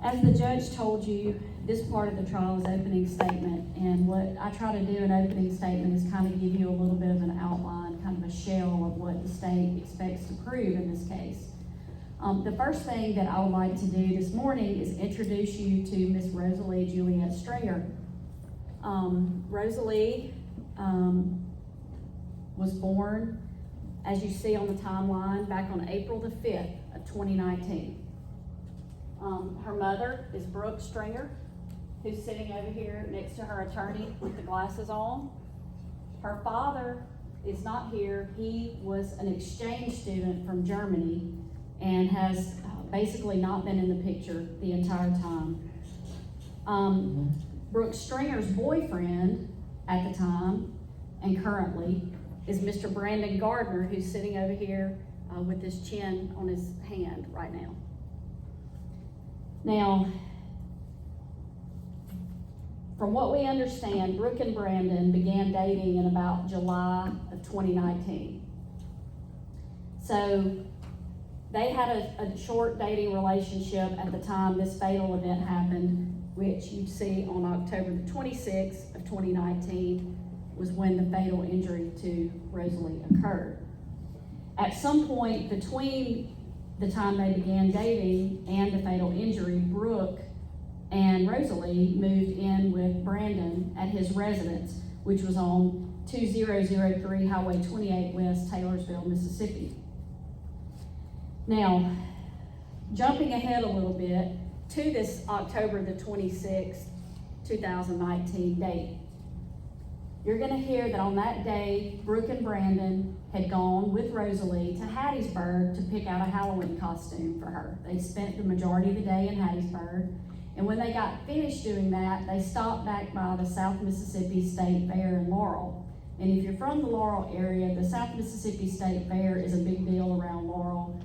As the judge told you, this part of the trial is opening statement, and what I try to do in opening statement is kind of give you a little bit of an outline, kind of a shell of what the state expects to prove in this case. The first thing that I would like to do this morning is introduce you to Miss Rosalie Juliet Stringer. Rosalie was born, as you see on the timeline, back on April the 5th of 2019. Her mother is Brooke Stringer, who's sitting over here next to her attorney with the glasses on. Her father is not here. He was an exchange student from Germany and has basically not been in the picture the entire time. Brooke Stringer's boyfriend at the time and currently is Mr. Brandon Gardner, who's sitting over here with his chin on his hand right now. Now, from what we understand, Brooke and Brandon began dating in about July of 2019. So they had a short dating relationship at the time this fatal event happened, which you see on October the 26th of 2019 was when the fatal injury to Rosalie occurred. At some point between the time they began dating and the fatal injury, Brooke and Rosalie moved in with Brandon at his residence, which was on 2003 Highway 28 West, Taylorsville, Mississippi. Now, jumping ahead a little bit to this October the 26th, 2019 date, you're going to hear that on that day, Brooke and Brandon had gone with Rosalie to Hattiesburg to pick out a Halloween costume for her. They spent the majority of the day in Hattiesburg, and when they got finished doing that, they stopped back by the South Mississippi State Fair in Laurel. And if you're from the Laurel area, the South Mississippi State Fair is a big deal around Laurel.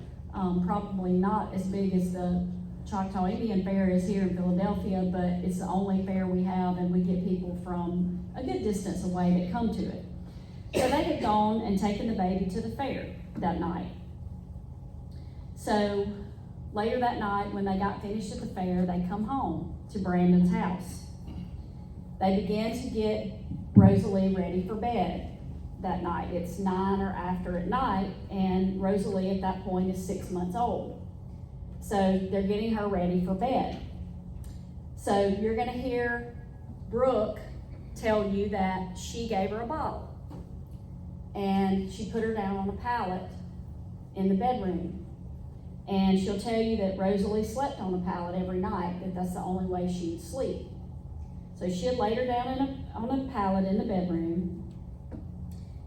Probably not as big as the Choctaw Indian Fair is here in Philadelphia, but it's the only fair we have, and we get people from a good distance away that come to it. So they had gone and taken the baby to the fair that night. So later that night, when they got finished at the fair, they come home to Brandon's house. They began to get Rosalie ready for bed that night. It's 9 or after at night, and Rosalie at that point is 6 months old. So they're getting her ready for bed. So you're gonna hear Brooke tell you that she gave her a bottle, and she put her down on a pallet in the bedroom. And she'll tell you that Rosalie slept on a pallet every night, that that's the only way she would sleep. So she had laid her down on a pallet in the bedroom,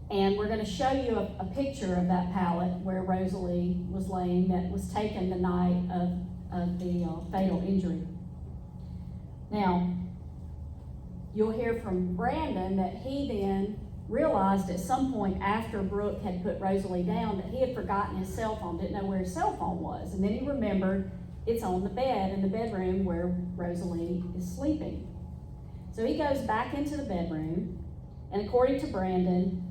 and we're going to show you a picture of that pallet where Rosalie was laying that was taken the night of the fatal injury. Now, you'll hear from Brandon that he then realized at some point after Brooke had put Rosalie down that he had forgotten his cell phone, didn't know where his cell phone was. And then he remembered it's on the bed in the bedroom where Rosalie is sleeping. So he goes back into the bedroom, and according to Brandon,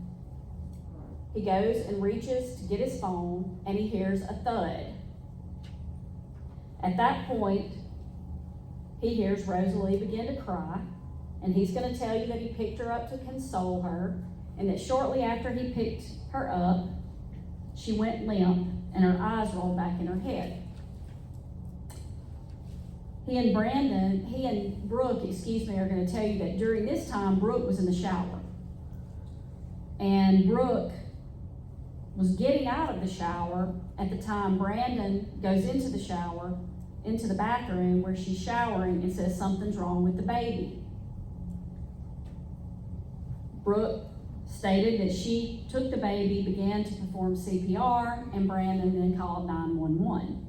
he goes and reaches to get his phone, and he hears a thud. At that point, he hears Rosalie begin to cry, and he's going to tell you that he picked her up to console her, and that shortly after he picked her up, she went limp, and her eyes rolled back in her head. He and Brooke, are going to tell you that during this time, Brooke was in the shower. And Brooke was getting out of the shower at the time Brandon goes into the shower, into the bathroom where she's showering, and says something's wrong with the baby. Brooke stated that she took the baby, began to perform CPR, and Brandon then called 911.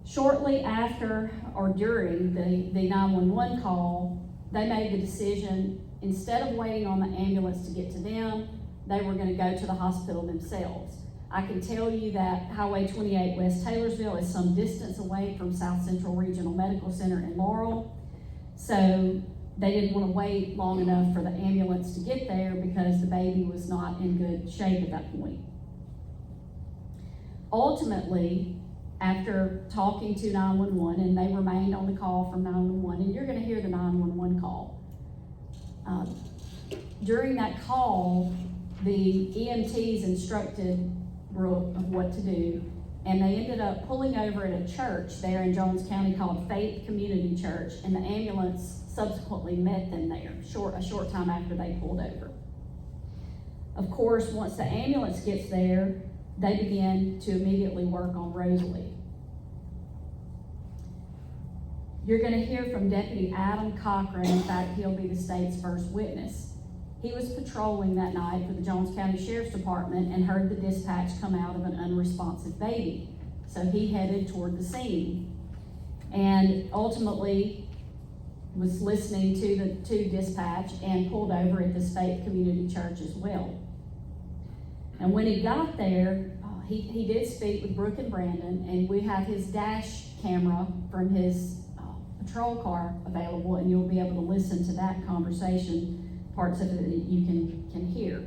Shortly after or during the 911 call, they made the decision, instead of waiting on the ambulance to get to them, they were going to go to the hospital themselves. I can tell you that Highway 28 West Taylorsville is some distance away from South Central Regional Medical Center in Laurel. So they didn't want to wait long enough for the ambulance to get there because the baby was not in good shape at that point. Ultimately, after talking to 911, and they remained on the call from 911, and you're gonna hear the 911 call. During that call, the EMTs instructed Brooke of what to do, and they ended up pulling over at a church there in Jones County called Faith Community Church, and the ambulance subsequently met them there a short time after they pulled over. Of course, once the ambulance gets there, they begin to immediately work on Rosalie. You're going to hear from Deputy Adam Cochran. In fact, he'll be the state's first witness. He was patrolling that night for the Jones County Sheriff's Department and heard the dispatch come out of an unresponsive baby. So he headed toward the scene and ultimately was listening to dispatch and pulled over at this Faith Community Church as well. And when he got there, he did speak with Brooke and Brandon, and we have his dash camera from his patrol car available, and you'll be able to listen to that conversation, parts of it that you can hear.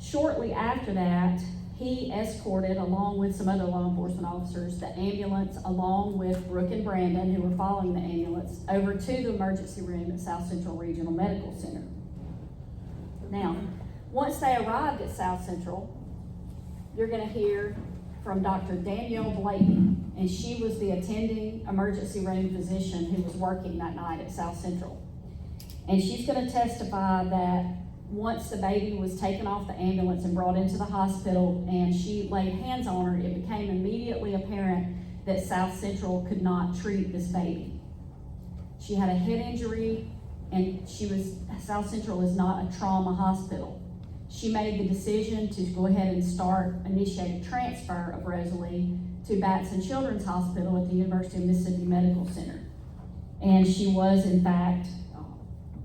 Shortly after that, he escorted, along with some other law enforcement officers, the ambulance, along with Brooke and Brandon, who were following the ambulance, over to the emergency room at South Central Regional Medical Center. Now, once they arrived at South Central, you're going to hear from Dr. Danielle Blakey, and she was the attending emergency room physician who was working that night at South Central. And she's going to testify that once the baby was taken off the ambulance and brought into the hospital and she laid hands on her, it became immediately apparent that South Central could not treat this baby. She had a head injury, and South Central is not a trauma hospital. She made the decision to go ahead and initiate a transfer of Rosalie to Batson Children's Hospital at the University of Mississippi Medical Center. And she was, in fact,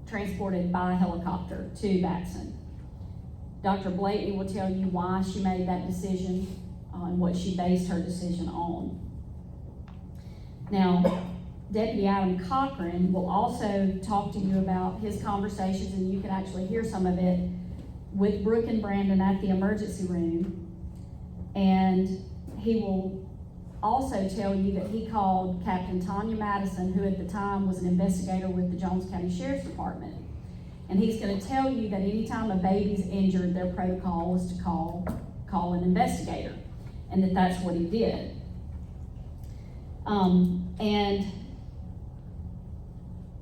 transported by helicopter to Batson. Dr. Blakey will tell you why she made that decision and what she based her decision on. Now, Deputy Adam Cochran will also talk to you about his conversations, and you can actually hear some of it with Brooke and Brandon at the emergency room. And he will also tell you that he called Captain Tanya Madison, who at the time was an investigator with the Jones County Sheriff's Department. And he's going to tell you that anytime a baby's injured, their protocol is to call an investigator, and that's what he did. And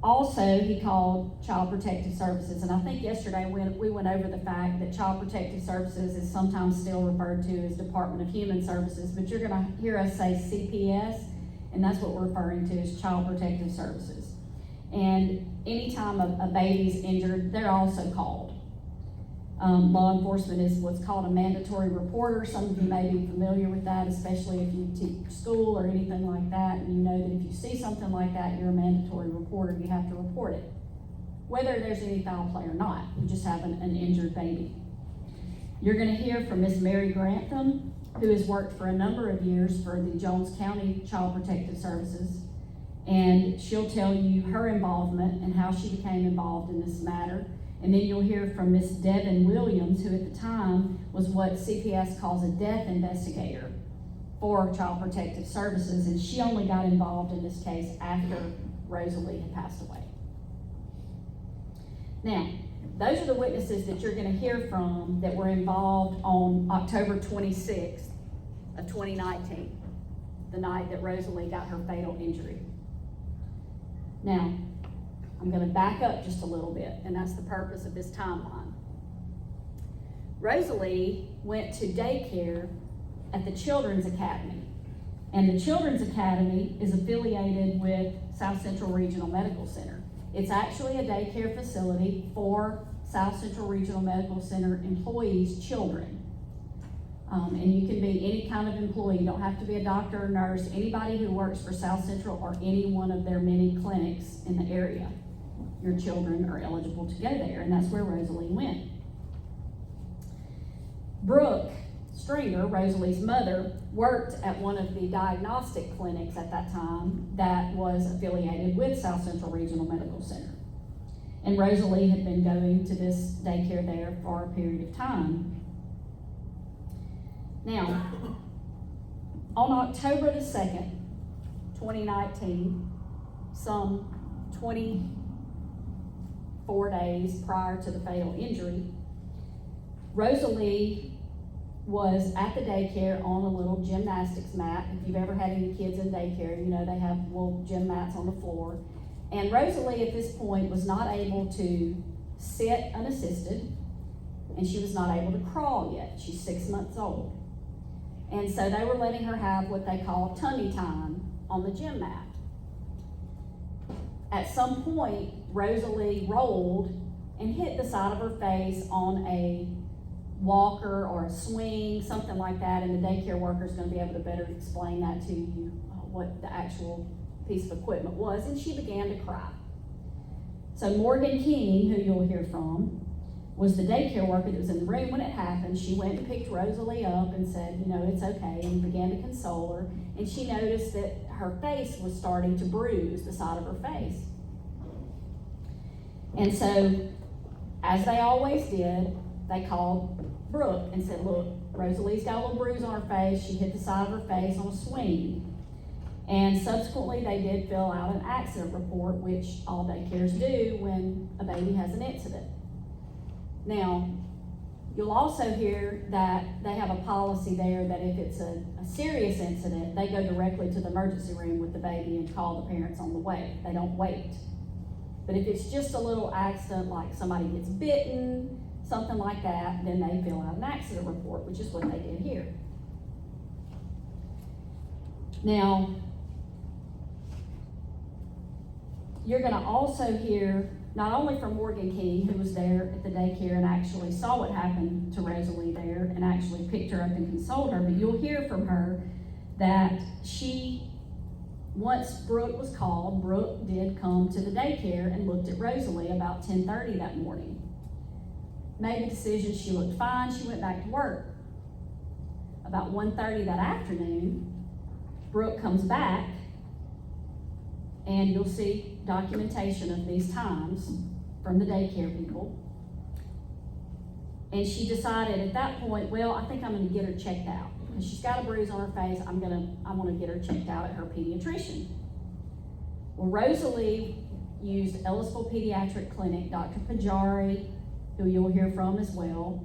also, he called Child Protective Services, and I think yesterday we went over the fact that Child Protective Services is sometimes still referred to as Department of Human Services, but you're going to hear us say CPS, and that's what we're referring to as Child Protective Services. And anytime a baby's injured, they're also called. Law enforcement is what's called a mandatory reporter. Some of you may be familiar with that, especially if you teach school or anything like that, and you know that if you see something like that, you're a mandatory reporter. You have to report it, whether there's any foul play or not. You just have an injured baby. You're going to hear from Miss Mary Grantham, who has worked for a number of years for the Jones County Child Protective Services, and she'll tell you her involvement and how she became involved in this matter. And then you'll hear from Miss Devin Williams, who at the time was what CPS calls a death investigator for Child Protective Services, and she only got involved in this case after Rosalie had passed away. Now, those are the witnesses that you're going to hear from that were involved on October 26th of 2019, the night that Rosalie got her fatal injury. Now, I'm going to back up just a little bit, and that's the purpose of this timeline. Rosalie went to daycare at the Children's Academy, and the Children's Academy is affiliated with South Central Regional Medical Center. It's actually a daycare facility for South Central Regional Medical Center employees' children. And you can be any kind of employee. You don't have to be a doctor or nurse. Anybody who works for South Central or any one of their many clinics in the area, your children are eligible to go there, and that's where Rosalie went. Brooke Stringer, Rosalie's mother, worked at one of the diagnostic clinics at that time that was affiliated with South Central Regional Medical Center. And Rosalie had been going to this daycare there for a period of time. Now, On October the 2nd, 2019, some 24 days prior to the fatal injury, Rosalie was at the daycare on a little gymnastics mat. If you've ever had any kids in daycare, you know they have little gym mats on the floor. And Rosalie at this point was not able to sit unassisted, and she was not able to crawl yet. She's 6 months old. And so they were letting her have what they call tummy time on the gym mat. At some point, Rosalie rolled and hit the side of her face on a walker or a swing, something like that, and the daycare worker is going to be able to better explain that to you, what the actual piece of equipment was, and she began to cry. So Morgan King, who you'll hear from, was the daycare worker that was in the room when it happened. She went and picked Rosalie up and said, you know, it's okay, and began to console her, and she noticed that her face was starting to bruise, the side of her face. And so, as they always did, they called Brooke and said, look, Rosalie's got a little bruise on her face. She hit the side of her face on a swing. And subsequently, they did fill out an accident report, which all daycares do when a baby has an incident. Now, you'll also hear that they have a policy there that if it's a serious incident, they go directly to the emergency room with the baby and call the parents on the way. They don't wait. But if it's just a little accident, like somebody gets bitten, something like that, then they fill out an accident report, which is what they did here. Now, you're going to also hear not only from Morgan King, who was there at the daycare and actually saw what happened to Rosalie there and actually picked her up and consoled her, but you'll hear from her that once Brooke was called, Brooke did come to the daycare and looked at Rosalie about 10:30 that morning. Made a decision, she looked fine, she went back to work. About 1:30 that afternoon, Brooke comes back, and you'll see documentation of these times from the daycare people. And she decided at that point, well, I think I'm gonna get her checked out. Because she's got a bruise on her face, I want to get her checked out at her pediatrician. Well, Rosalie used Ellisville Pediatric Clinic, Dr. Pajari, who you'll hear from as well,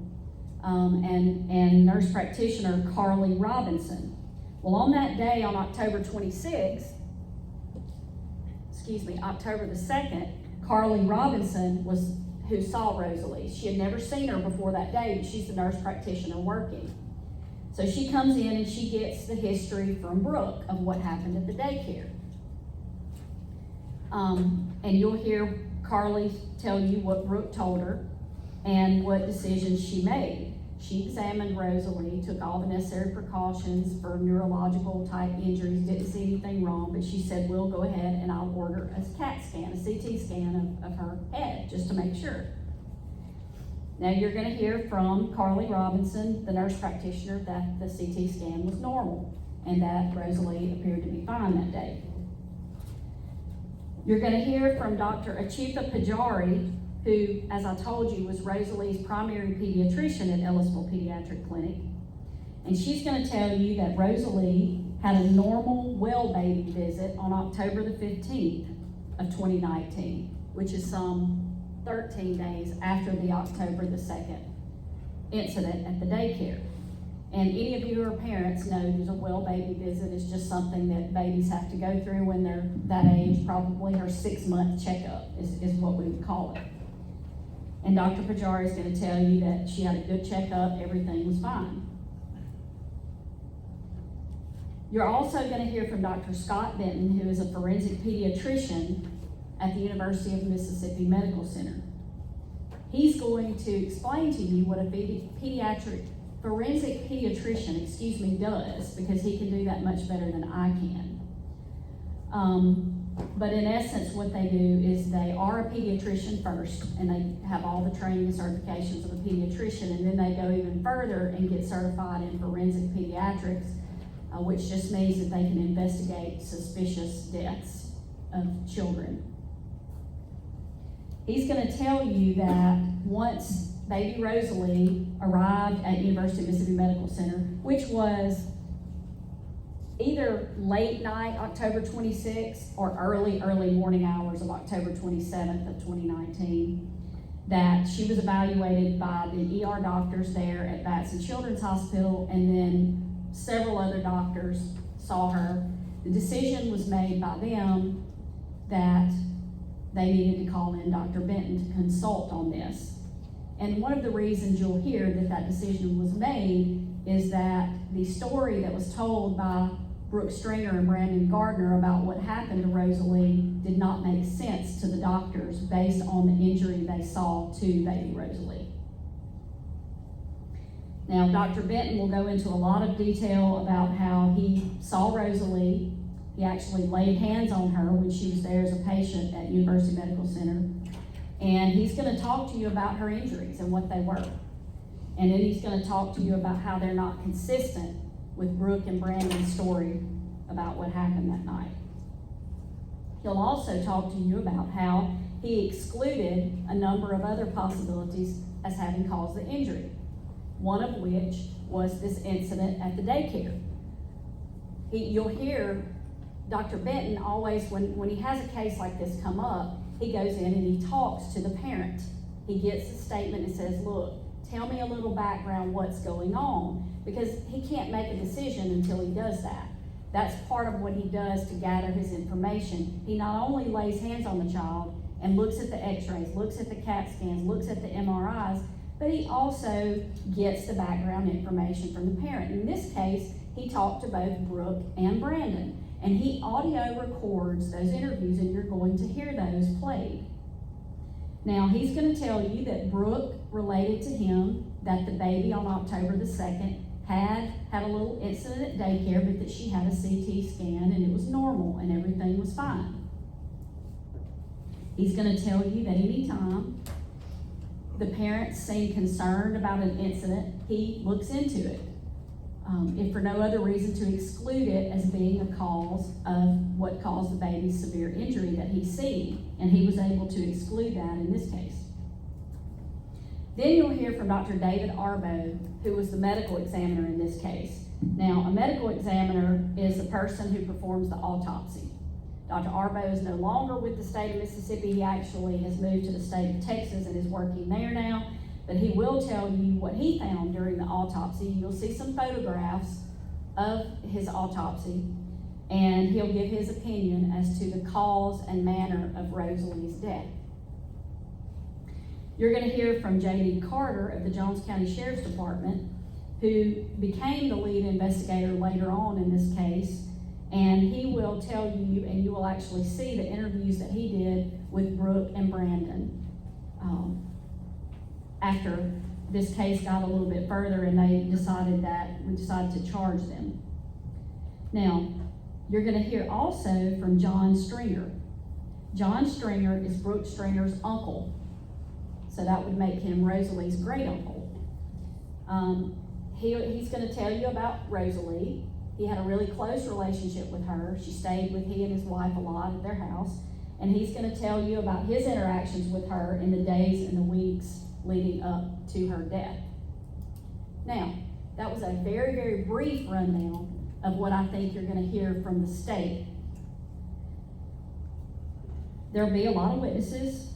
and nurse practitioner Carly Robinson. Well, on that day, on October the 2nd, Carly Robinson was who saw Rosalie. She had never seen her before that day, but she's the nurse practitioner working. So she comes in and she gets the history from Brooke of what happened at the daycare. And you'll hear Carly tell you what Brooke told her and what decisions she made. She examined Rosalie, took all the necessary precautions for neurological type injuries, didn't see anything wrong, but she said, we'll go ahead and I'll order a CAT scan, a CT scan of her head, just to make sure. Now you're going to hear from Carly Robinson, the nurse practitioner, that the CT scan was normal and that Rosalie appeared to be fine that day. You're going to hear from Dr. Achipa Pajari, who, as I told you, was Rosalie's primary pediatrician at Ellisville Pediatric Clinic. And she's going to tell you that Rosalie had a normal well baby visit on October the 15th of 2019, which is some 13 days after the October the 2nd incident at the daycare. And any of you who are parents know that a well baby visit is just something that babies have to go through when they're that age. Probably her 6-month checkup is what we would call it. And Dr. Pajari is going to tell you that she had a good checkup, everything was fine. You're also going to hear from Dr. Scott Benton, who is a forensic pediatrician at the University of Mississippi Medical Center. He's going to explain to you what a forensic pediatrician, does, because he can do that much better than I can. But in essence, what they do is they are a pediatrician first, and they have all the training and certifications of a pediatrician, and then they go even further and get certified in forensic pediatrics, which just means that they can investigate suspicious deaths of children. He's going to tell you that once baby Rosalie arrived at University of Mississippi Medical Center, which was either late night, October 26th, or early morning hours of October 27th of 2019, that she was evaluated by the ER doctors there at Batson Children's Hospital, and then several other doctors saw her. The decision was made by them that they needed to call in Dr. Benton to consult on this. And one of the reasons you'll hear that that decision was made is that the story that was told by Brooke Stringer and Brandon Gardner about what happened to Rosalie did not make sense to the doctors based on the injury they saw to baby Rosalie. Now, Dr. Benton will go into a lot of detail about how he saw Rosalie. He actually laid hands on her when she was there as a patient at University Medical Center. And he's going to talk to you about her injuries and what they were. And then he's going to talk to you about how they're not consistent with Brooke and Brandon's story about what happened that night. He'll also talk to you about how he excluded a number of other possibilities as having caused the injury, one of which was this incident at the daycare. You'll hear Dr. Benton always, when he has a case like this come up, he goes in and he talks to the parent. He gets a statement and says, look, tell me a little background, what's going on, because he can't make a decision until he does that. That's part of what he does to gather his information. He not only lays hands on the child and looks at the x-rays, looks at the CAT scans, looks at the MRIs, but he also gets the background information from the parent. In this case, he talked to both Brooke and Brandon, and he audio records those interviews, and you're going to hear those played. Now, he's going to tell you that Brooke related to him that the baby on October the 2nd had a little incident at daycare, but that she had a CT scan and it was normal and everything was fine. He's going to tell you that anytime the parents seem concerned about an incident, he looks into it. If for no other reason, to exclude it as being a cause of what caused the baby's severe injury that he's seen, and he was able to exclude that in this case. Then you'll hear from Dr. David Arbo, who was the medical examiner in this case. Now, a medical examiner is the person who performs the autopsy. Dr. Arbo is no longer with the state of Mississippi. He actually has moved to the state of Texas and is working there now. But he will tell you what he found during the autopsy. You'll see some photographs of his autopsy, and he'll give his opinion as to the cause and manner of Rosalie's death. You're going to hear from J.D. Carter of the Jones County Sheriff's Department, who became the lead investigator later on in this case, and he will tell you, and you will actually see the interviews that he did with Brooke and Brandon. After this case got a little bit further and we decided to charge them. Now, you're going to hear also from John Stringer. John Stringer is Brooke Stringer's uncle, so that would make him Rosalie's great uncle. He's going to tell you about Rosalie. He had a really close relationship with her. She stayed with he and his wife a lot at their house, and he's going to tell you about his interactions with her in the days and the weeks leading up to her death. Now, that was a very, very brief rundown of what I think you're going to hear from the state. There'll be a lot of witnesses,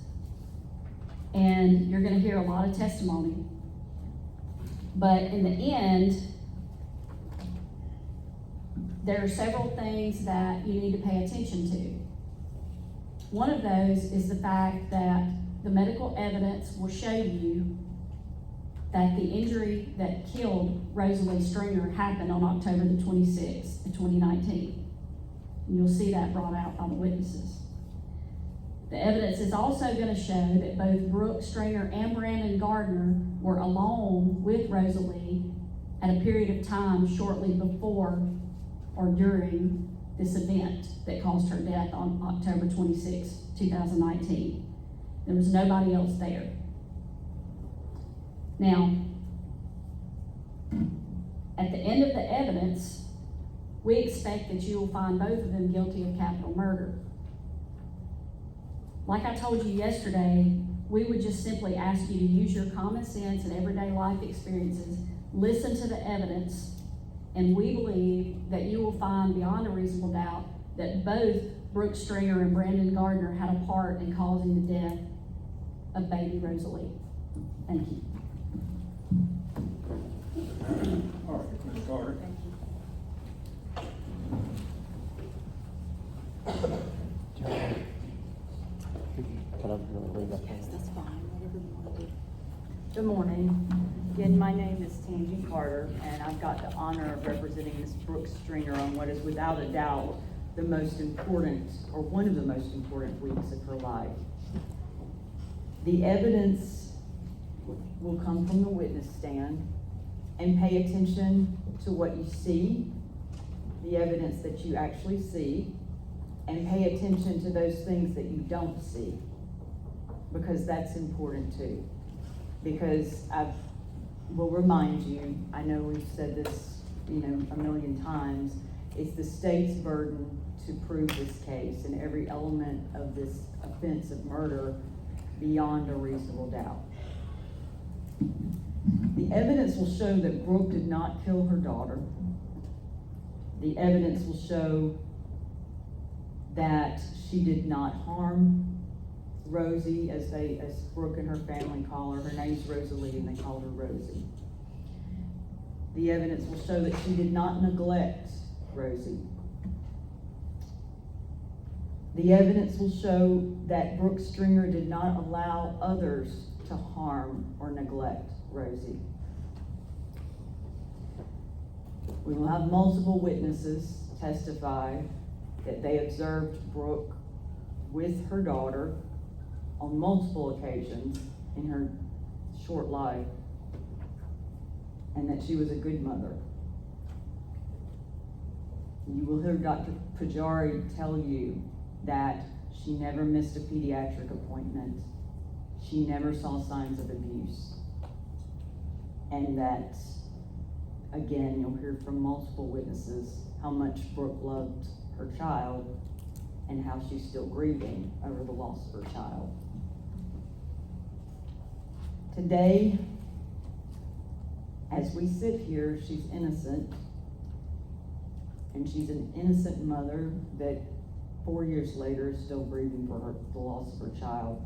and you're going to hear a lot of testimony. But in the end, there are several things that you need to pay attention to. One of those is the fact that the medical evidence will show you that the injury that killed Rosalie Stringer happened on October the 26th of 2019. And you'll see that brought out by the witnesses. The evidence is also going to show that both Brooke Stringer and Brandon Gardner were alone with Rosalie at a period of time shortly before or during this event that caused her death on October 26, 2019. There was nobody else there. Now, at the end of the evidence, we expect that you will find both of them guilty of capital murder. Like I told you yesterday, we would just simply ask you to use your common sense and everyday life experiences, listen to the evidence, And we believe that you will find beyond a reasonable doubt that both Brooke Stringer and Brandon Gardner had a part in causing the death of baby Rosalie. Thank you. All right, Ms. Carter. Yes, that's fine, whatever you want to do. Good morning. Again, my name is Tangi Carter, and I've got the honor of representing Ms. Brooke Stringer on what is without a doubt the most important, or one of the most important weeks of her life. The evidence will come from the witness stand, and pay attention to what you see, the evidence that you actually see, and pay attention to those things that you don't see, because that's important too. Because I will remind you, I know we've said this, a million times, it's the state's burden to prove this case and every element of this offense of murder beyond a reasonable doubt. The evidence will show that Brooke did not kill her daughter. The evidence will show that she did not harm Rosie, as Brooke and her family call her. Her name's Rosalie, and they called her Rosie. The evidence will show that she did not neglect Rosie. The evidence will show that Brooke Stringer did not allow others to harm or neglect Rosie. We will have multiple witnesses testify that they observed Brooke with her daughter on multiple occasions in her short life, and that she was a good mother. You will hear Dr. Pajari tell you that she never missed a pediatric appointment. She never saw signs of abuse. And that, again, you'll hear from multiple witnesses how much Brooke loved her child and how she's still grieving over the loss of her child. Today, as we sit here, she's innocent, and she's an innocent mother that 4 years later is still grieving for the loss of her child.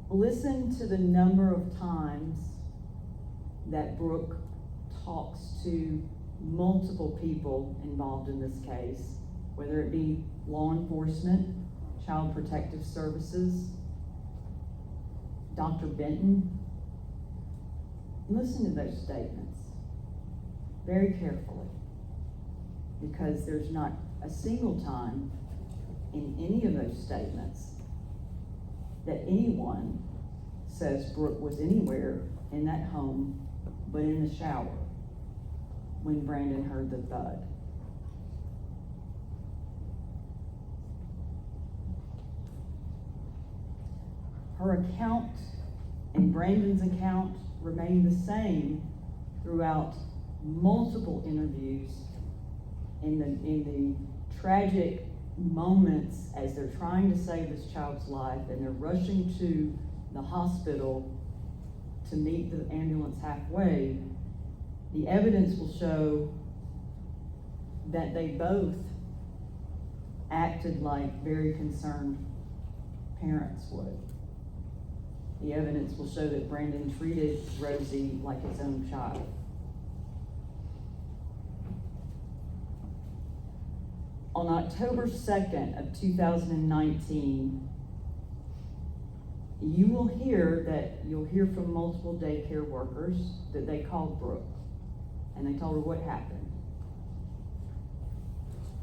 Listen to the number of times that Brooke talks to multiple people involved in this case, whether it be law enforcement, Child Protective Services, Dr. Benton. Listen to those statements very carefully, because there's not a single time in any of those statements that anyone says Brooke was anywhere in that home but in the shower when Brandon heard the thud. Her account and Brandon's account remained the same throughout multiple interviews in the tragic moments as they're trying to save this child's life and they're rushing to the hospital to meet the ambulance halfway. The evidence will show that they both acted like very concerned parents would. The evidence will show that Brandon treated Rosie like his own child. On October 2nd of 2019, you'll hear from multiple daycare workers that they called Brooke and they told her what happened.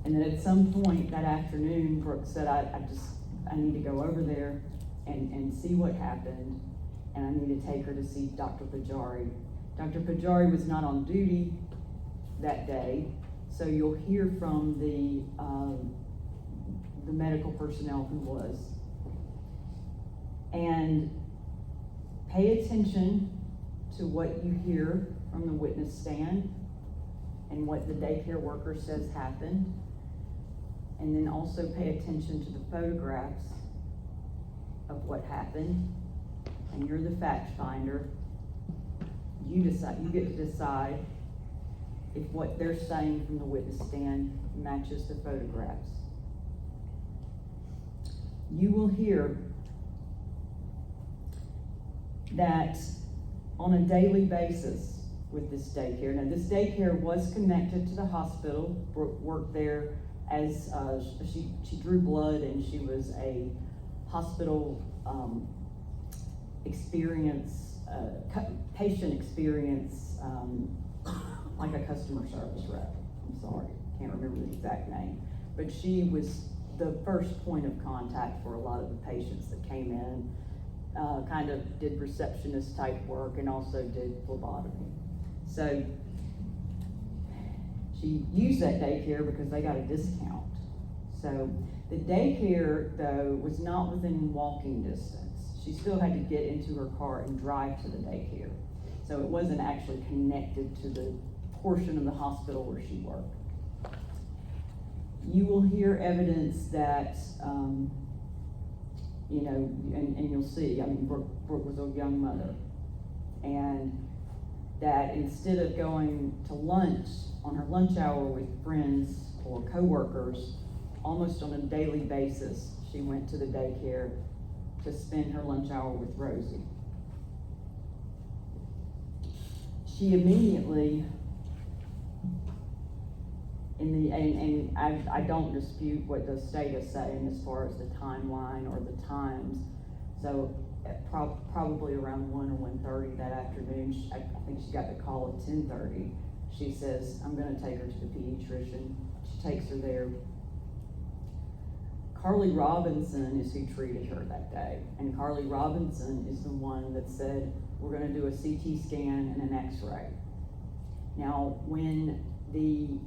And then at some point that afternoon, Brooke said, I need to go over there and see what happened, and I need to take her to see Dr. Pajari. Dr. Pajari was not on duty that day, so you'll hear from the medical personnel who was. And pay attention to what you hear from the witness stand and what the daycare worker says happened. And then also pay attention to the photographs of what happened and you're the fact finder. You get to decide if what they're saying from the witness stand matches the photographs. You will hear that on a daily basis with this daycare. Now, this daycare was connected to the hospital. Brooke worked there as she drew blood, and she was a hospital patient experience, like a customer service rep. I'm sorry, can't remember the exact name, but she was the first point of contact for a lot of the patients that came in. Kind of did receptionist type work and also did phlebotomy. So she used that daycare because they got a discount. So the daycare, though, was not within walking distance. She still had to get into her car and drive to the daycare. So it wasn't actually connected to the portion of the hospital where she worked. You will hear evidence that, and you'll see, I mean, Brooke was a young mother, and that instead of going to lunch on her lunch hour with friends or coworkers, almost on a daily basis, she went to the daycare to spend her lunch hour with Rosie. She immediately, and I don't dispute what the state is saying as far as the timeline or the times. So probably around 1 or 1:30 that afternoon, I think she got the call at 10:30. She says, I'm gonna take her to the pediatrician. She takes her there. Carly Robinson is who treated her that day. And Carly Robinson is the one that said, we're gonna do a CT scan and an X-ray. Now, when the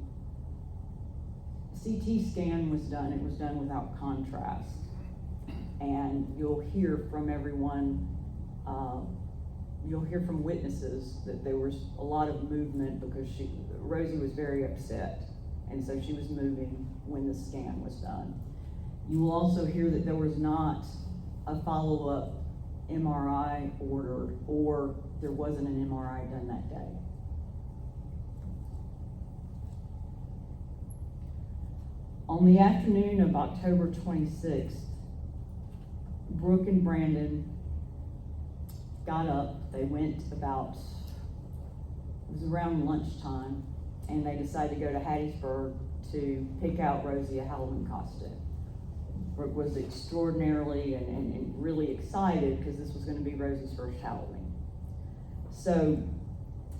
CT scan was done, it was done without contrast. And you'll hear from everyone, you'll hear from witnesses that there was a lot of movement because Rosie was very upset. And so she was moving when the scan was done. You will also hear that there was not a follow-up MRI ordered, or there wasn't an MRI done that day. On the afternoon of October 26th, Brooke and Brandon got up. They went it was around lunchtime, and they decided to go to Hattiesburg to pick out Rosie a Halloween costume. Brooke was extraordinarily and really excited because this was going to be Rosie's first Halloween. So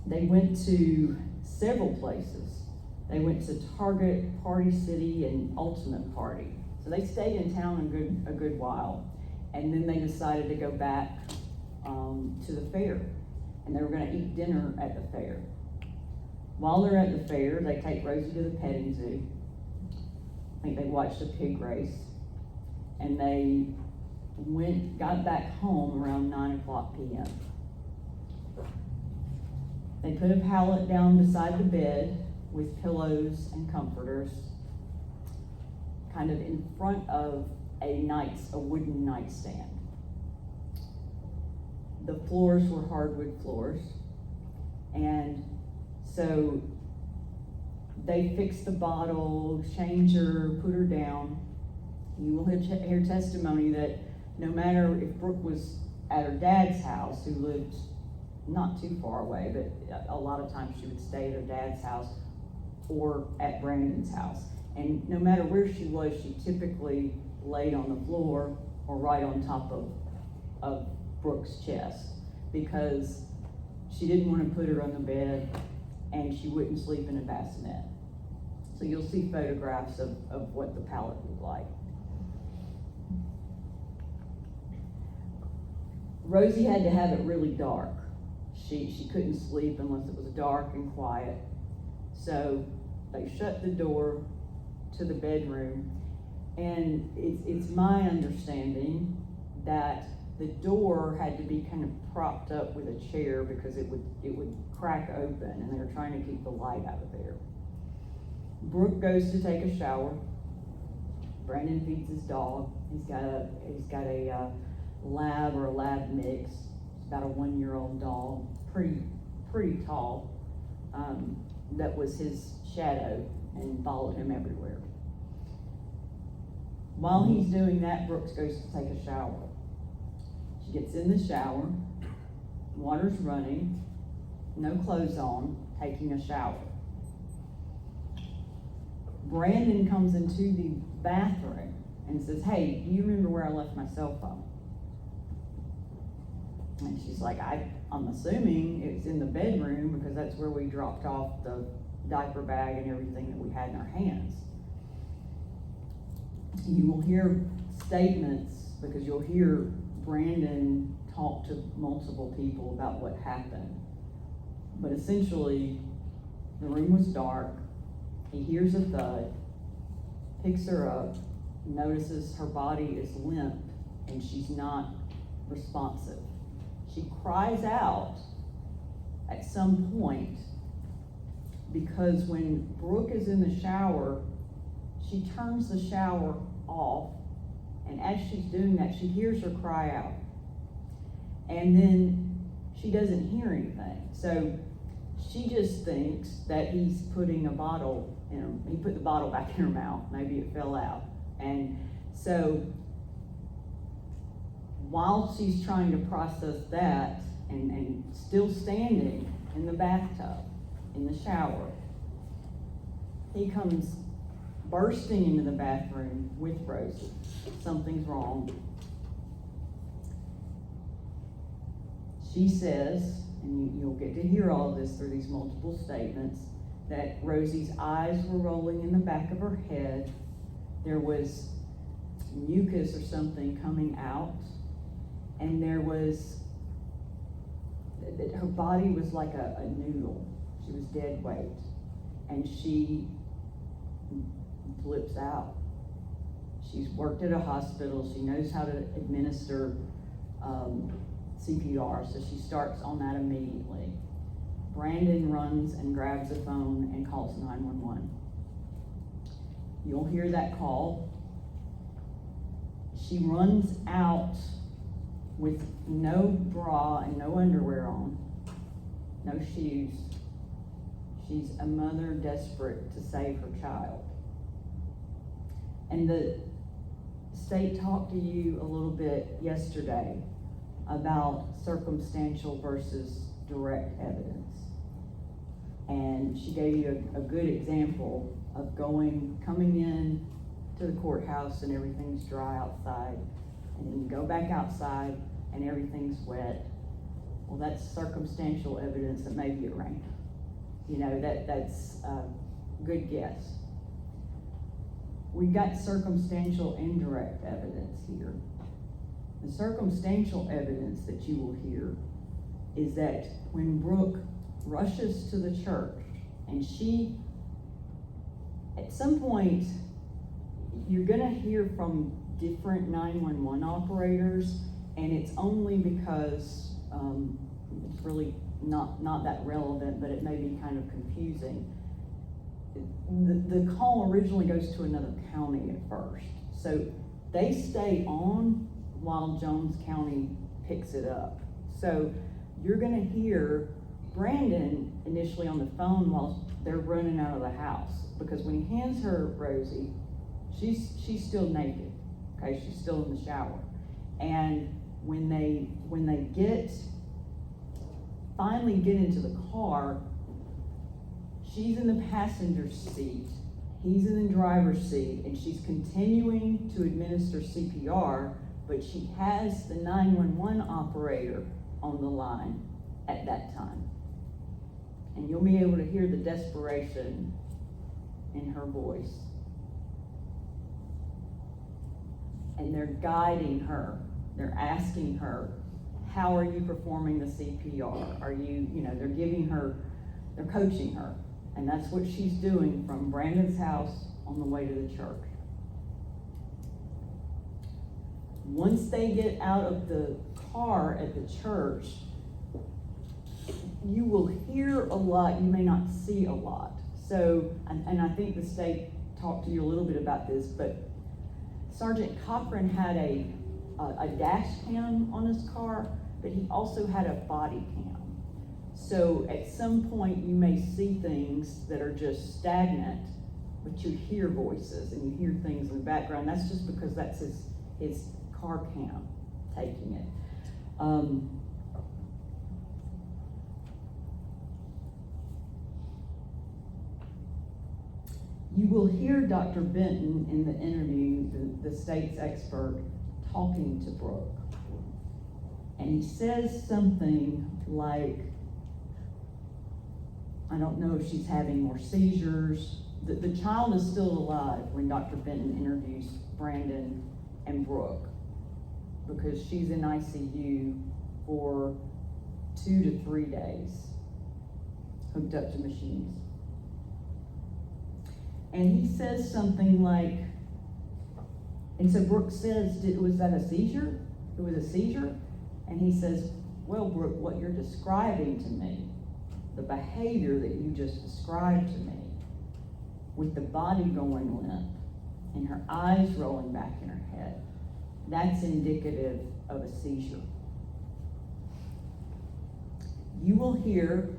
they went to several places. They went to Target, Party City, and Ultimate Party. So they stayed in town a good while. And then they decided to go back to the fair. And they were going to eat dinner at the fair. While they're at the fair, they take Rosie to the petting zoo. I think they watched a pig race. And they got back home around 9:00 p.m. They put a pallet down beside the bed with pillows and comforters, kind of in front of a wooden nightstand. The floors were hardwood floors, and so they fixed the bottle, changed her, put her down. You will hear testimony that no matter if Brooke was at her dad's house, who lived not too far away, but a lot of times she would stay at her dad's house or at Brandon's house. And no matter where she was, she typically laid on the floor or right on top of Brooke's chest, because she didn't want to put her on the bed and she wouldn't sleep in a bassinet. So you'll see photographs of what the pallet looked like. Rosie had to have it really dark. She couldn't sleep unless it was dark and quiet. So they shut the door to the bedroom, and it's my understanding that the door had to be kind of propped up with a chair because it would crack open, and they were trying to keep the light out of there. Brooke goes to take a shower. Brandon feeds his dog. He's got a lab or a lab mix, about a 1-year-old dog, pretty tall, that was his shadow and followed him everywhere. While he's doing that, Brooks goes to take a shower. She gets in the shower, water's running, no clothes on, taking a shower. Brandon comes into the bathroom and says, "Hey, do you remember where I left my cell phone?" And she's like, I'm assuming it's in the bedroom because that's where we dropped off the diaper bag and everything that we had in our hands. You will hear statements, because you'll hear Brandon talk to multiple people about what happened. But essentially, the room was dark. He hears a thud, picks her up, notices her body is limp and she's not responsive. She cries out at some point because when Brooke is in the shower, she turns the shower off, and as she's doing that, she hears her cry out. And then she doesn't hear anything. So she just thinks that he's putting a bottle in her, he put the bottle back in her mouth, maybe it fell out. And so while she's trying to process that and still standing in the bathtub, in the shower, he comes bursting into the bathroom with Rosie. Something's wrong. She says, and you'll get to hear all of this through these multiple statements, that Rosie's eyes were rolling in the back of her head. There was mucus or something coming out, and there was, her body was like a noodle. She was dead weight, and she flips out. She's worked at a hospital. She knows how to administer CPR, so she starts on that immediately. Brandon runs and grabs a phone and calls 911. You'll hear that call. She runs out with no bra and no underwear on, no shoes. She's a mother desperate to save her child. And the state talked to you a little bit yesterday about circumstantial versus direct evidence. And she gave you a good example of coming in to the courthouse and everything's dry outside, and then you go back outside and everything's wet. Well, that's circumstantial evidence that maybe it rained. You know, that's a good guess. We've got circumstantial and direct evidence here. The circumstantial evidence that you will hear is that when Brooke rushes to the church, and she, at some point, you're gonna hear from different 911 operators, and it's only because it's really not that relevant, but it may be kind of confusing. The call originally goes to another county at first, so they stay on while Jones County picks it up. So you're gonna hear Brandon initially on the phone while they're running out of the house, because when he hands her Rosie, she's still naked, okay? She's still in the shower. And when they finally get into the car, she's in the passenger seat, he's in the driver's seat, and she's continuing to administer CPR, but she has the 911 operator on the line at that time. And you'll be able to hear the desperation in her voice. And they're guiding her. They're asking her, how are you performing the CPR? Are you, they're giving her, they're coaching her. And that's what she's doing from Brandon's house on the way to the church. Once they get out of the car at the church, you will hear a lot, you may not see a lot. So, and I think the state talked to you a little bit about this, but Sergeant Cochran had a dash cam on his car but he also had a body cam. So at some point, you may see things that are just stagnant, but you hear voices and you hear things in the background. That's just because that's his car cam taking it. You will hear Dr. Benton in the interview, the state's expert, talking to Brooke. And he says something like, I don't know if she's having more seizures. The child is still alive when Dr. Benton interviews Brandon and Brooke, because she's in ICU for 2 to 3 days, hooked up to machines. And he says something like, and so Brooke says, was that a seizure? It was a seizure? And he says, well, Brooke, what you're describing to me, the behavior that you just described to me, with the body going limp and her eyes rolling back in her head, that's indicative of a seizure. You will hear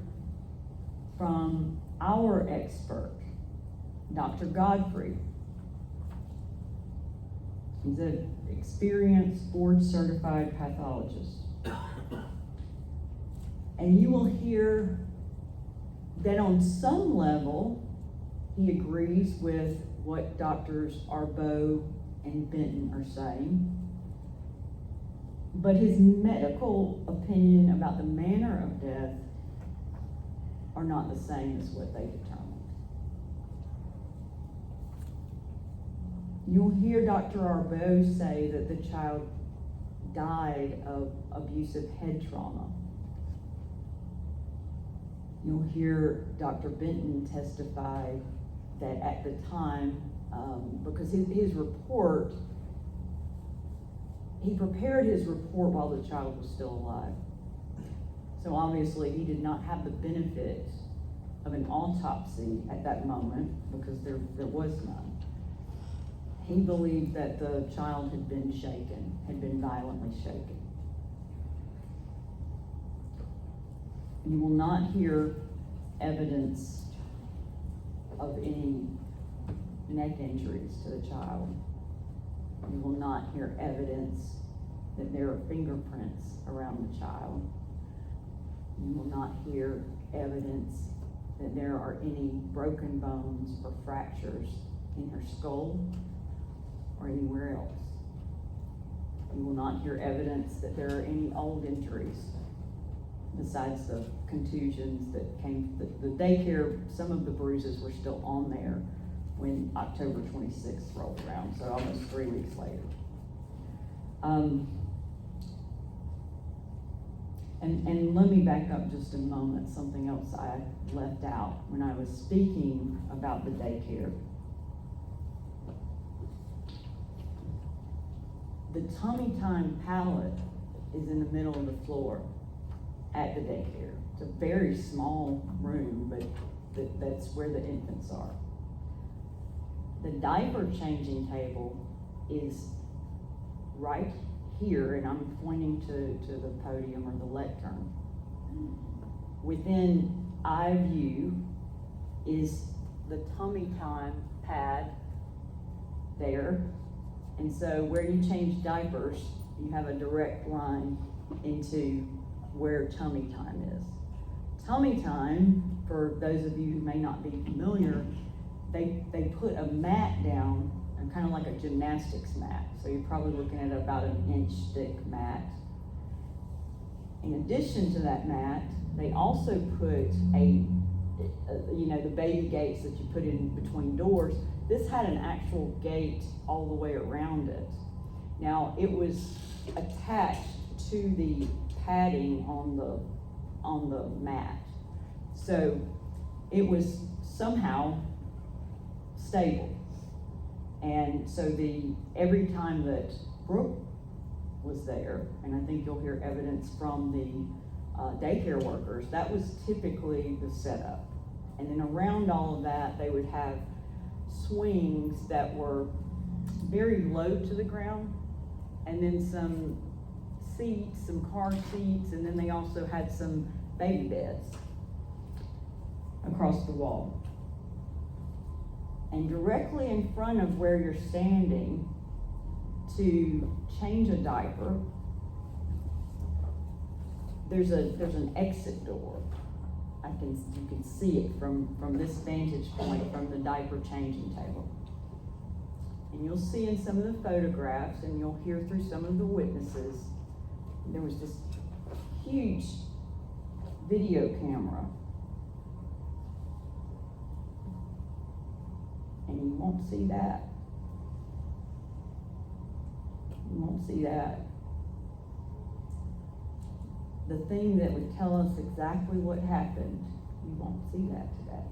from our expert, Dr. Godfrey. He's an experienced board-certified pathologist. And you will hear that on some level, he agrees with what Doctors Arbo and Benton are saying. But his medical opinion about the manner of death are not the same as what they determined. You'll hear Dr. Arbo say that the child died of abusive head trauma. You'll hear Dr. Benton testify that at the time, because his report, he prepared his report while the child was still alive. So obviously he did not have the benefit of an autopsy at that moment, because there was none. He believed that the child had been shaken, had been violently shaken. You will not hear evidence of any neck injuries to the child. You will not hear evidence that there are fingerprints around the child. You will not hear evidence that there are any broken bones or fractures in her skull or anywhere else. You will not hear evidence that there are any old injuries besides the contusions that came, the daycare. Some of the bruises were still on there when October 26th rolled around, so almost 3 weeks later. And let me back up just a moment, something else I left out when I was speaking about the daycare. The tummy time pallet is in the middle of the floor at the daycare. It's a very small room, but that's where the infants are. The diaper changing table is right here, and I'm pointing to the podium or the lectern. Within eye view is the tummy time pad there. And so where you change diapers, you have a direct line into where tummy time is. Tummy time, for those of you who may not be familiar, they put a mat down, and kind of like a gymnastics mat. So you're probably looking at about an inch thick mat. In addition to that mat, they also put the baby gates that you put in between doors. This had an actual gate all the way around it. Now, it was attached to the padding on the mat. So it was somehow stable. And so every time that Brooke was there, and I think you'll hear evidence from the daycare workers, that was typically the setup. And then around all of that, they would have swings that were very low to the ground, and then some seats, some car seats, and then they also had some baby beds across the wall. And directly in front of where you're standing to change a diaper, there's an exit door. You can see it from this vantage point from the diaper changing table. And you'll see in some of the photographs, and you'll hear through some of the witnesses, there was this huge video camera. And you won't see that. You won't see that. The thing that would tell us exactly what happened, you won't see that today.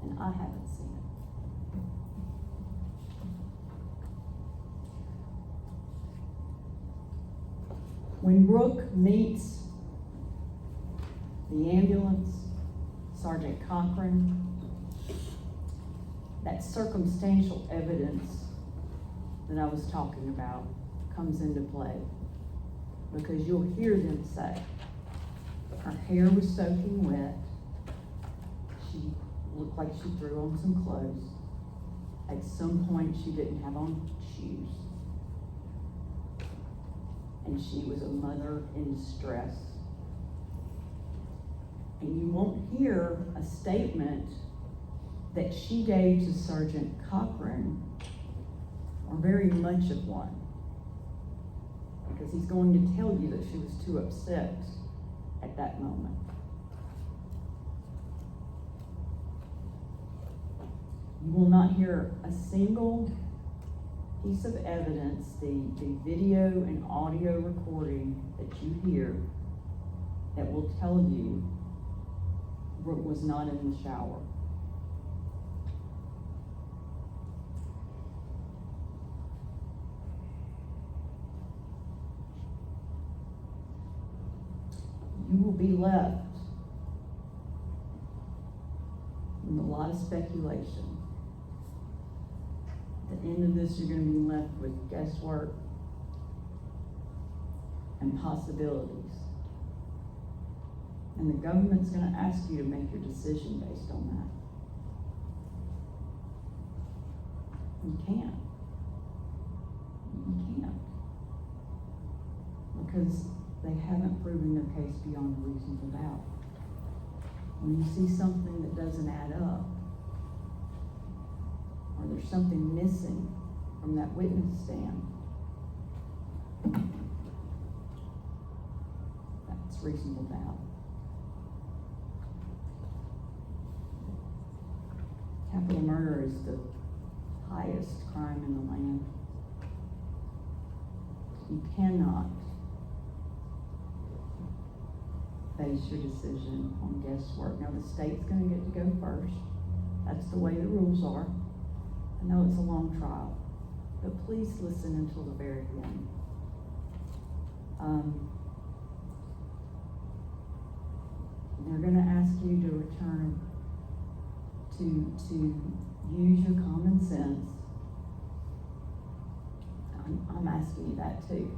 And I haven't seen it. When Brooke meets the ambulance, Sergeant Cochran, that circumstantial evidence that I was talking about comes into play. Because you'll hear them say, her hair was soaking wet, she looked like she threw on some clothes, at some point she didn't have on shoes, and she was a mother in distress. And you won't hear a statement that she gave to Sergeant Cochran, or very much of one, because he's going to tell you that she was too upset at that moment. You will not hear a single piece of evidence, the video and audio recording that you hear, that will tell you Brooke was not in the shower. You will be left with a lot of speculation. At the end of this, you're going to be left with guesswork and possibilities. And the government's going to ask you to make your decision based on that. You can't. You can't. Because they haven't proven their case beyond a reasonable doubt. When you see something that doesn't add up, or there's something missing from that witness stand, that's reasonable doubt. Capital murder is the highest crime in the land. You cannot base your decision on guesswork. Now, the state's going to get to go first. That's the way the rules are. I know it's a long trial, but please listen until the very end. They're going to ask you to return to use your common sense. I'm asking you that too.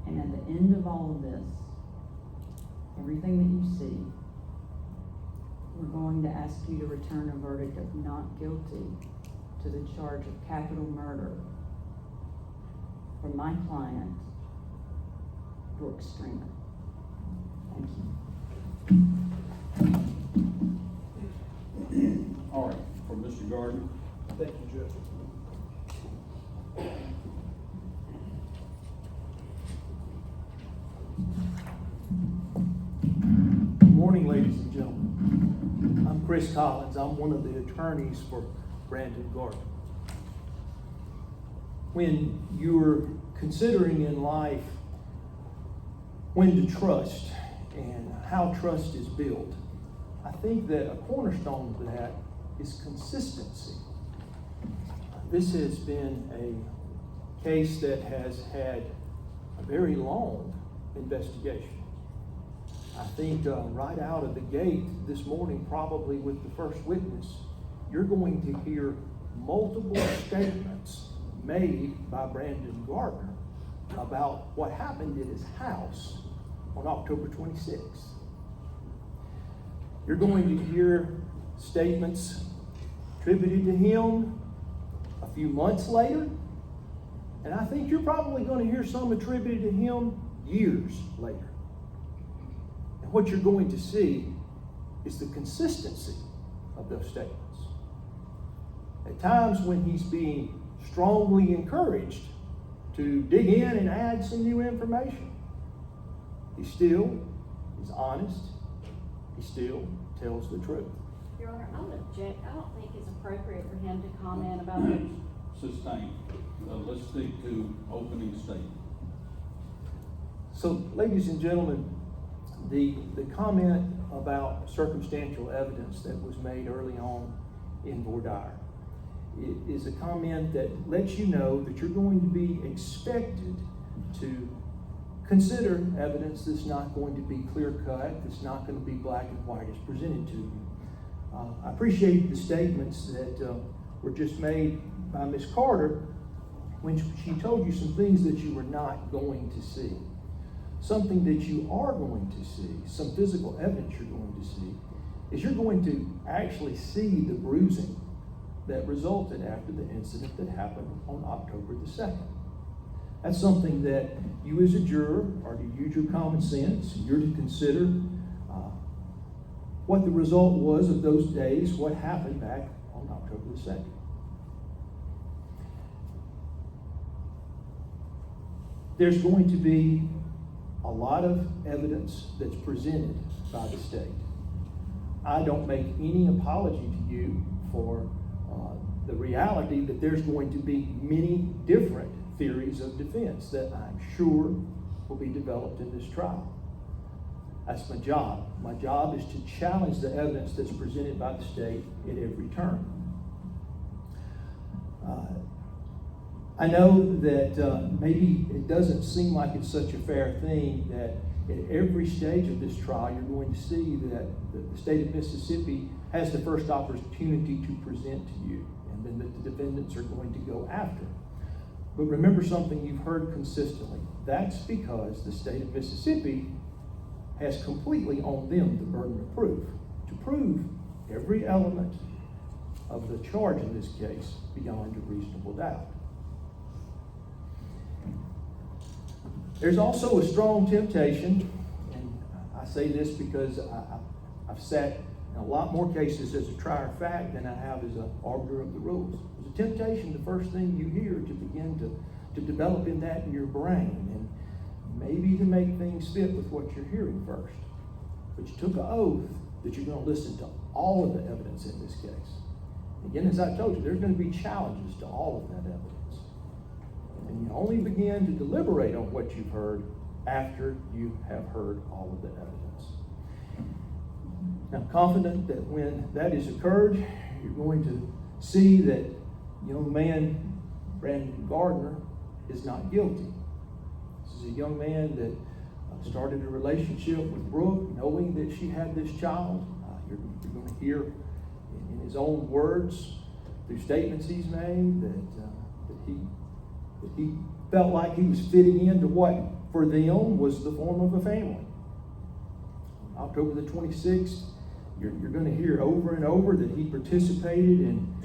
And at the end of all of this, everything that you see, we're going to ask you to return a verdict of not guilty to the charge of capital murder for my client, Brooke Stringer. Thank you. All right, for Mr. Gardner. Thank you, Judge. Good morning, ladies and gentlemen. I'm Chris Collins. I'm one of the attorneys for Brandon Gardner. When you're considering in life when to trust and how trust is built, I think that a cornerstone of that is consistency. This has been a case that has had a very long investigation. I think right out of the gate this morning, probably with the first witness, you're going to hear multiple statements made by Brandon Gardner about what happened at his house on October 26th. You're going to hear statements attributed to him a few months later, and I think you're probably going to hear some attributed to him years later. And what you're going to see is the consistency of those statements. At times when he's being strongly encouraged to dig in and add some new information, he still is honest. He still tells the truth. Your Honor, I would object. I don't think it's appropriate for him to comment about the Sustained. Let's stick to opening statement. So, ladies and gentlemen, the comment about circumstantial evidence that was made early on in voir dire is a comment that lets you know that you're going to be expected to consider evidence that's not going to be clear-cut, that's not going to be black and white as presented to you. I appreciate the statements that were just made by Ms. Carter when she told you some things that you were not going to see. Something that you are going to see, some physical evidence you're going to see, is you're going to actually see the bruising that resulted after the incident that happened on October the 2nd. That's something that you as a juror are to use your common sense. You're to consider what the result was of those days, what happened back on October the 2nd. There's going to be a lot of evidence that's presented by the state. I don't make any apology to you for the reality that there's going to be many different theories of defense that I'm sure will be developed in this trial. That's my job. My job is to challenge the evidence that's presented by the state at every turn. I know that maybe it doesn't seem like it's such a fair thing that at every stage of this trial you're going to see that the state of Mississippi has the first opportunity to present to you, and then that the defendants are going to go after. But remember something you've heard consistently. That's because the state of Mississippi has completely on them the burden of proof, to prove every element of the charge in this case beyond a reasonable doubt. There's also a strong temptation, and I say this because I've sat in a lot more cases as a trier of fact than I have as an arbiter of the rules. There's a temptation, the first thing you hear, to begin to develop in that in your brain, and maybe to make things fit with what you're hearing first. But you took an oath that you're going to listen to all of the evidence in this case. Again, as I told you, there's going to be challenges to all of that evidence. And you only begin to deliberate on what you've heard after you have heard all of the evidence. I'm confident that when that has occurred, you're going to see that young man, Brandon Gardner, is not guilty. This is a young man that started a relationship with Brooke, knowing that she had this child. You're going to hear in his own words, through statements he's made, that he felt like he was fitting into what for them was the form of a family. October the 26th, you're going to hear over and over that he participated in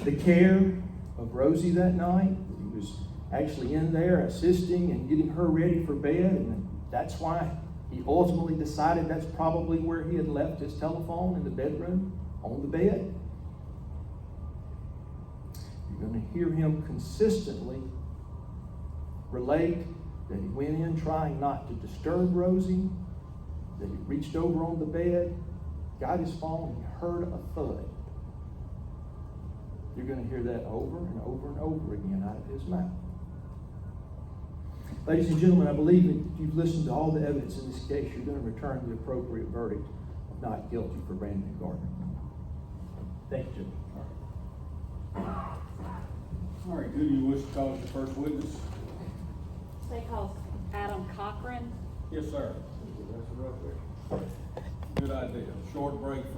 the care of Rosie that night. He was actually in there assisting and getting her ready for bed, and that's why he ultimately decided that's probably where he had left his telephone, in the bedroom, on the bed. You're going to hear him consistently relate that he went in trying not to disturb Rosie, that he reached over on the bed, got his phone, and heard a thud. You're going to hear that over and over and over again out of his mouth. Ladies and gentlemen, I believe that if you've listened to all the evidence in this case, you're going to return the appropriate verdict of not guilty for Brandon Gardner. Thank you, Jim. All right, who do you wish to call as the first witness? They call Adam Cochran. Yes, sir. Good idea. Short break for